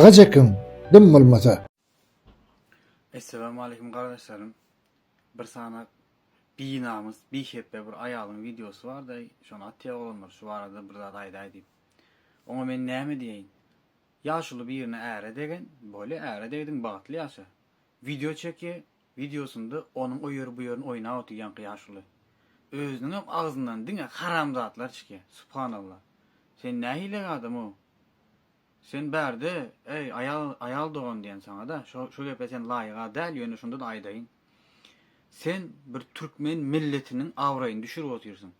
Çekin, dım olmasa. Esselamu aleyküm kardeşlerim. Bir sana bir namız, bir şeppe bir ayalın videosu var da şunu atya olanlar şu arada bir zat ayday deyip. Ona ben näme diyeyin? Yaşlı bir yerine äre degen, böyle äre degdin bağıtlı yaşa. Video çeki, videosunda onun o yer bu yerin oyna otuyan yaşlı. Özünün ağzından dine haram zatlar çıkıyor. Subhanallah. Sen ne hile adam o? Sen berde, ey ayal doğan diyen sana da, şu gepe sen layığa del yönü şunda da aydayın. Sen bir Türkmen milletinin avrayını düşürüp otuyorsun.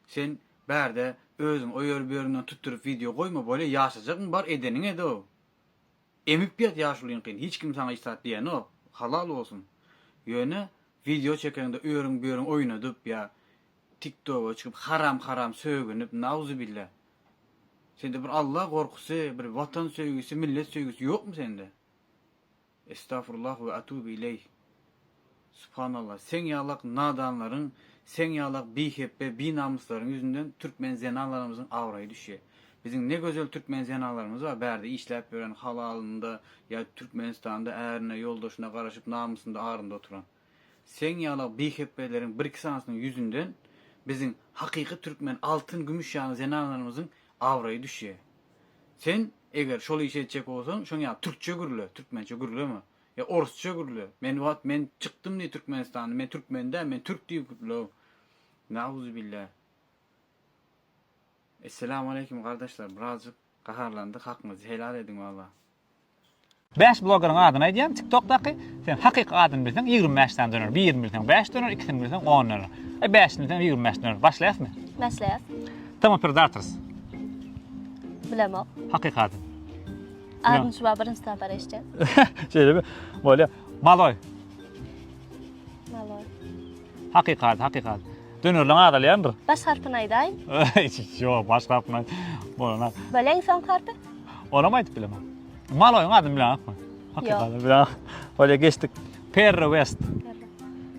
Sen berde özün o yer bir yerinden tutturup video koyma böyle yaşayacak mı var edenin ede o. Emip bir yaşlıyın kıyın. Hiç kim sana istat diyen o. Halal olsun. Yönü video çekende öğrün bir yerinden oynadıp ya TikTok'a çıkıp haram sögünüp nauzubillah. Sende bir Allah korkusu, bir vatan sevgisi, millet sevgisi yok mu sende? Estağfurullah ve atubu ileyh. Subhanallah. Sen yalak nadanların, sen yalak biheppe, namusların yüzünden Türkmen zenalarımızın avrayı düşüyor. Bizim ne güzel Türkmen zenalarımız var. Berde işlep veren halalında ya Türkmenistan'da eğerine yoldaşına karışıp namusunda ağrında oturan. Sen yalak biheppelerin bir kısansının yüzünden bizim hakiki Türkmen altın gümüş yağlı zenalarımızın avrayı düşüyor. Sen eğer şolu işe edecek olsan, şunu ya Türkçe gürlü, Türkmençe gürlü mü? Ya Orsça gürlü. Men çıktım diye Türkmenistan'da, men Türkmen'den, men Türk diye gürlü. Nauzubillah. Esselamu aleyküm kardeşler. Birazcık kaharlandık. Hakkınızı helal edin valla. 5 blogger'ın adını aýdýan TikTok'daky sen hakyky adyny bilsen 25'den döner, 1 bilsen 5 döner, 2 bilsen 10 döner. 5 bilsen 25 döner. Başlaýasmy? Başlayas. Tamam, predators. Bilemok. Hakyky adyn. Adın şu birinci tapar eşce. Şeýle böyle maloy. Malay. Hakyky adyn. Dönerliň adalýandyr. Baş harfini aýdaýyn. Yo, başga yapma. Bolana. Böleň son harfy? Ona mı aytıp bilemem. Maloy'un adyny bilen akma. Hakyky adyn bilen. Böyle geçtik. Perry West.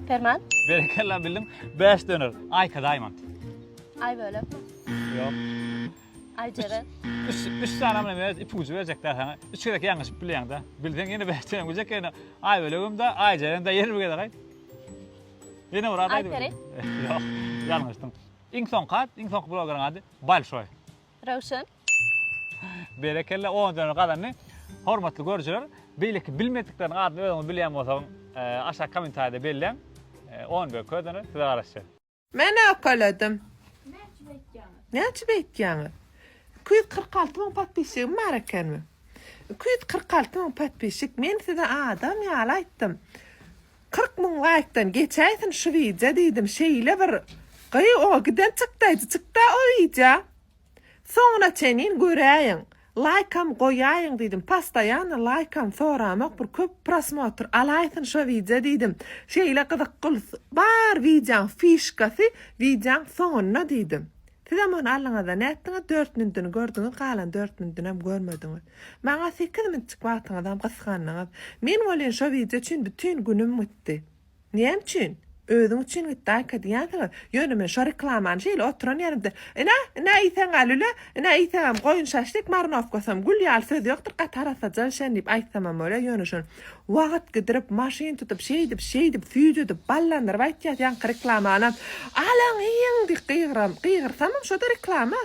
Ferman. Berekella bildim. 5 döner. Ayka Diamond. Ay böyle. Yok. Ay ceren. Üç tane amına ipucu verecekler sana. Üç kere yanlış biliyorsun da. Bildiğin yine 5 tane olacak yani. Ay bölümde ay cerende 20 kadar ay. Yine var adaydı. Ay peri. Yok. Yanlıştım. İnson blogger'ın adı Balşoy. Ravşan. Berekella 10 tane kadarını hormatly görücüler. Bileki bilmediklerini adını ödümü bilen olsam aşağı komentarda belirlen. 10 bir kodunu size araştır. Men akaladım. Ne açıp etkiyanı? 246 min patpişik var ekenmi? 246 min patpişik men size adam yalaytdım. 40 min like'dan geçeysin şu video dedim şeyle bir o giden çıktı o video. Sonra senin göreyim. Like'am koyayım dedim. Pastayan like'am soramak bir köp prosmotr alaysın şu video dedim. Şeyle kıdık kıl bar videon fişkası videon sonuna dedim. Siz ama Allah'a da ne ettiniz? 4 minutunu gördünüz, kalan 4 minutunu hem görmediniz. Bana 8 minut çıkmaktın adam kıskanınız. Men olen şu video için bütün günüm gitti. Niyem için? Özüm için gitti arkadaşlar. Yönüme şu reklaman şeyle oturan yerimde. Ne isen alüle, ne isen koyun şaşlık marnof kosam. Gül yal söz yoktur katar asacal şen deyip aytamam öyle yönüşün. Vaqt gidirip maşin tutup şey deyip füyüz edip ballandır. Baytiyat yankı reklamanam. Alan iyin dik qiyğırsamam şu da reklama.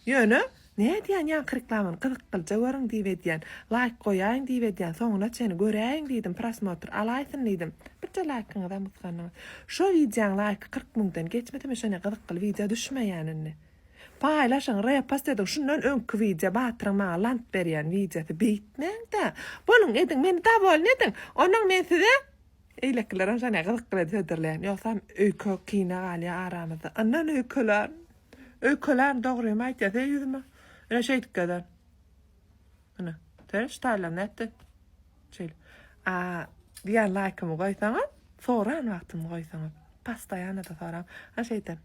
Yönü. Ne diyen yankı reklamın kızık kılca görün deyip ediyen. Like koyayın deyip ediyen. Sonuna seni göreyim deydim. Prosmotr alaysın deydim. Birce like'ın adam kıskanınız. Şu videon like 40 mindən geçmedi mi şöyle kızık kıl video düşmeyenini. Paylaşın, repost edin. Şundan önkü video batırın bana lant beriyen videosu bitmen de. Bolun edin, beni da bolun edin. Onun men size eyleklerin şöyle kızık kıl ediyorlarlayan. Yoksam öykü kina gali aramızda. Annan öyküler doğruyum aytya yüzüme. Öyle şey dikkadan. Ana, terş taylam ne etti? Şöyle. Diğer like'ımı koysanız, soran vaktimi koysanız. Pastayana da soram. Ha şeyden.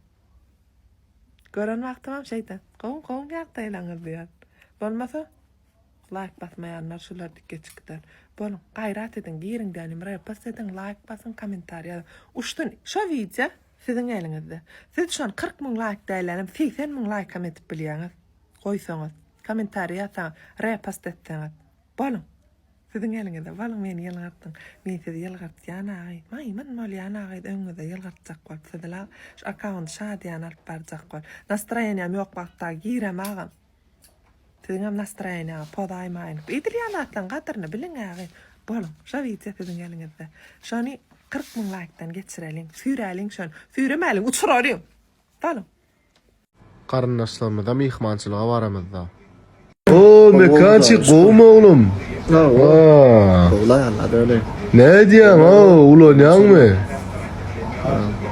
Gören vaktimam şeyden. Kovun yaktaylanır diyen. Olmasa, like basmayanlar şular dikke çıkıdan. Bolun, gayrat edin, girin diyelim. Repost edin, like basın, komentar yazın. Uçtun, şu video sizin elinizde. Siz şu an 40 min like değerlerim, 80 min like etip biliyorsunuz. Koysanız, komentar yazsanız, repost etseniz. Balım. Sizin elinize balım meni yalgarttın. Men sizi yalgartýan agy. Maýman bolýan agy öňüňizde yalgartjak bolup sizler şu akaunt şadýan alyp barjak bol. Nastroýeniýam ýok wagtda girem agam. Sizin hem nastroýeniýa podaýmaýyn. Idilýanatlan gadyryny biliň agy. Balım, şa video sizin elinizde. Şony 40 000 like'dan geçirelim. Sürelim şön. Süremelim, uçuralim. Balım. Qarındaşlarymyza mihmançylyga baramyzda. Oo, mekançy gowma oğlum. Ha. Ulan anladı öyle. Ne diýäň ha, ulanýanmy?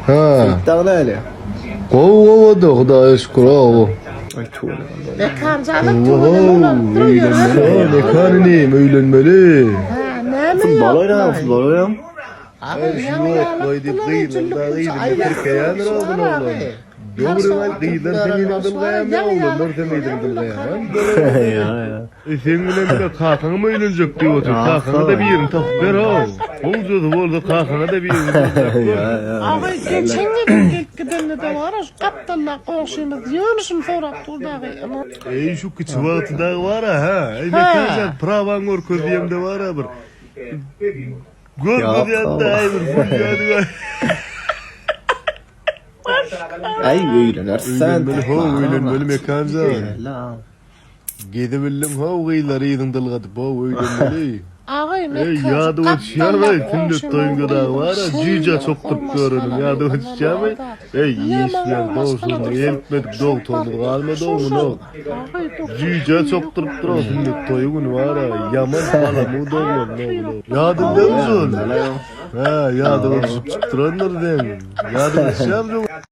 Ha. Dağın öyle. Gow Hudaýa şükür o. Ay tuğla. Mekanini öýlenmeli. Futbol oynayalım, futbol oynayalım. Sen bilen bir kakana mı öýlenjek diýip otur. Kakana da bir yerini tapyp ber ha. Oňjady boldy kakana da bir yerini tapyp ber. Ağay geçen gün gitgidende de var, şu kaptanla koşumuz, yönüşüm sorap durdagy. Ey şu kiçi wagtda var ha. Ey mekanjat prawan görköz diýende var ha bir. Görmedi ay bir bulýady. Ay öýlenersen. Böyle ho öýlenmeli mekanjat. La. Gede bildim ha oýlary ýygyň dylgaty bo öýlenmeli. Ağay Ey mekan. ýady ötüşýärmi? Tünde toýunga da var, jyja çokturup görünim. Ýady ötüşýärmi? Ey ýeşler dowsuz, eltmedik doktorlar galmady onu. Jyja çokturup durar, tünde toýun var, ýaman bala mudaglar. Ýadymda uzun. Ha, ýady ötüşüp çykdyranlar den. Ýady ötüşýärmi?